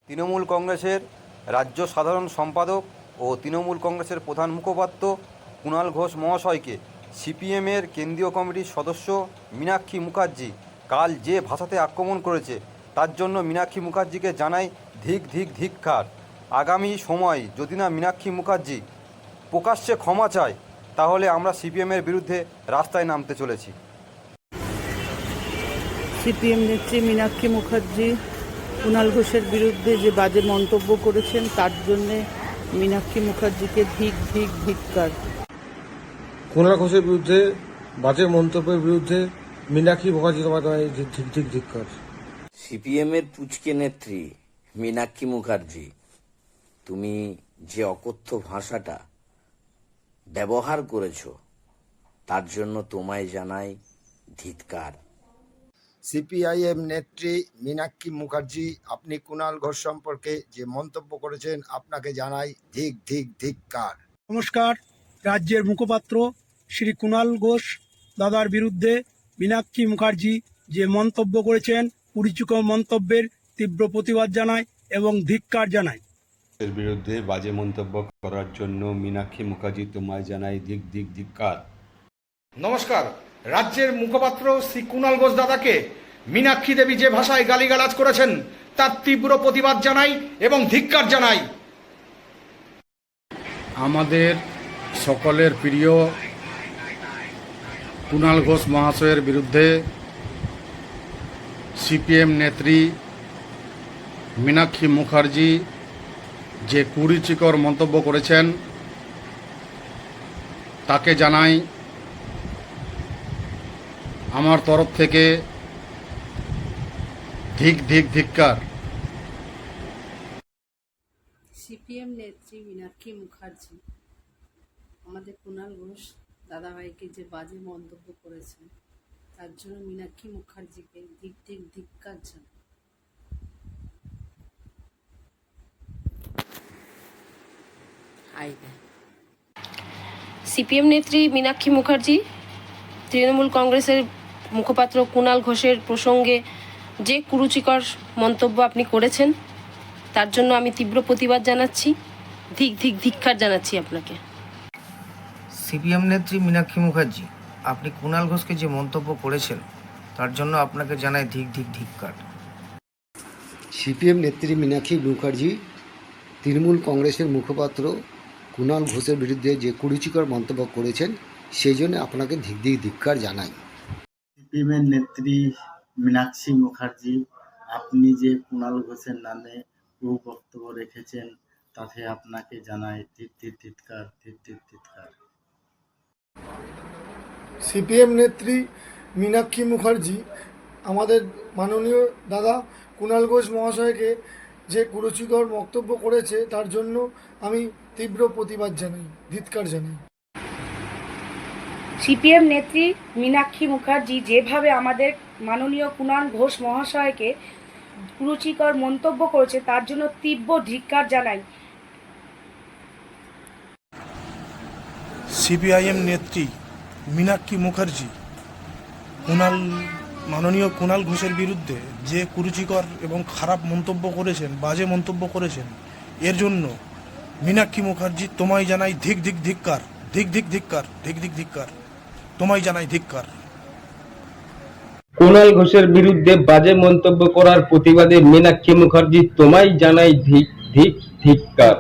তৃণমূল কংগ্রেসের রাজ্য সাধারণ সম্পাদক ও তৃণমূল কংগ্রেসের প্রধান মুখপাত্র কুণাল ঘোষ মহাশয়কে সিপিএমের কেন্দ্রীয় কমিটির সদস্য মীনাক্ষী মুখার্জি কাল যে ভাষাতে আক্রমণ করেছে তার জন্য মীনাক্ষী মুখার্জিকে জানাই ধিক্কার। আগামী সময় যদি না মীনাক্ষী মুখার্জি প্রকাশ্যে ক্ষমা চায় তাহলে আমরা সিপিএমের বিরুদ্ধে রাস্তায় নামতে চলেছি। সিপিএম নেত্রী মীনাক্ষী মুখার্জি কুণাল ঘোষের বিরুদ্ধে যে বাজে মন্তব্য করেছেন তার জন্যে মীনাক্ষী মুখার্জিকে ধিক্কার। কুণাল ঘোষের বিরুদ্ধে বাজে মন্তব্যের বিরুদ্ধে মীনাক্ষী মুখার্জি তোমাকে ধিক্কার। সিপিএম এর পুচকে নেত্রী মীনাক্ষী মুখার্জি, তুমি যে অকথ্য ভাষাটা ব্যবহার করেছো তার জন্য তোমায় জানাই ধিক্কার। সিপিআইএম নেত্রী মীনাক্ষী মুখার্জি, আপনি কুণাল ঘোষ সম্পর্কে যে মন্তব্য করেছেন আপনাকে জানাই ধিক্কার। নমস্কার। রাজ্যের মুখপাত্র শ্রী কুণাল ঘোষ দাদার বিরুদ্ধে মীনাক্ষী মুখার্জি যে মন্তব্য করেছেন, কুরুচিকর মন্তব্যের তীব্র প্রতিবাদ জানায় এবং ধিক্কার জানায়। এর বিরুদ্ধে বাজে মন্তব্য করার জন্য মীনাক্ষী মুখার্জি তোমায় জানাই ধিক্কার। নমস্কার। রাজ্যের মুখপাত্র শ্রী কুণাল ঘোষ দাদাকে মীনাক্ষী দেবী যে ভাষায় গালিগালাজ করেছেন তার তীব্র প্রতিবাদ জানাই এবং ধিক্কার জানাই। আমাদের সকলের প্রিয় কুণাল ঘোষ মহাশয়ের বিরুদ্ধে সিপিএম নেত্রী মীনাক্ষী মুখার্জি যে কুরুচিকর মন্তব্য করেছেন তাকে জানাই আমার তরফ থেকে ধিক্কার। সিপিএম নেত্রী মীনাক্ষী মুখার্জি আমাদের কুণাল ঘোষ দাদাভাইকে যে বাজে মন্তব্য করেছেন তার জন্য মীনাক্ষী মুখার্জিকে ধিক্কার জানায়। সিপিএম নেত্রী মীনাক্ষী মুখার্জি তৃণমূল কংগ্রেসের মুখপাত্র কুণাল ঘোষের প্রসঙ্গে যে কুরুচিকর মন্তব্য আপনি করেছেন তার জন্য আমি তীব্র প্রতিবাদ জানাচ্ছি, ধিক্কার জানাচ্ছি আপনাকে। সিপিএম নেত্রী মীনাক্ষী মুখার্জি, আপনি কুণাল ঘোষকে যে মন্তব্য করেছেন তার জন্য আপনাকে জানাই ধিক্কার। সিপিএম নেত্রী মীনাক্ষী মুখার্জি তৃণমূল কংগ্রেসের মুখপাত্র কুণাল ঘোষের বিরুদ্ধে যে কুরুচিকর মন্তব্য করেছেন সেই জন্য আপনাকে ধিক্কার জানাই। সিপিএমের নেত্রী মীনাক্ষী মুখার্জি, আপনি যে কুণাল ঘোষের নামে বক্তব্য রেখেছেন তাতে আপনাকে জানাই ধিক্কার। সিপিএম নেত্রী মীনাক্ষী মুখার্জি আমাদের মাননীয় দাদা কুণাল ঘোষ মহাশয়কে যে কুরুচিকর বক্তব্য করেছে তার জন্য আমি তীব্র প্রতিবাদ জানাই, ধিক্কার জানাই। সিপিএম নেত্রী মীনাক্ষী মুখার্জি যেভাবে আমাদের মাননীয় কুণাল ঘোষ মহাশয়কে কুরুচিকর মন্তব্য করেছে তার জন্য তীব্র ধিক্কার জানাই। সিপিআইএম নেত্রী মীনাক্ষী মুখার্জি মাননীয় কুণাল ঘোষের বিরুদ্ধে যে কুরুচিকর এবং খারাপ মন্তব্য করেছেন, বাজে মন্তব্য করেছেন, এর জন্য মীনাক্ষী মুখার্জি তোমায় জানাই ধিক্কার। তোমায় জানাই ধিক্কার। কুণাল ঘোষের বিরুদ্ধে বাজে মন্তব্য করার প্রতিবাদে মীনাক্ষী মুখার্জি তোমায় জানাই ধিক্কার।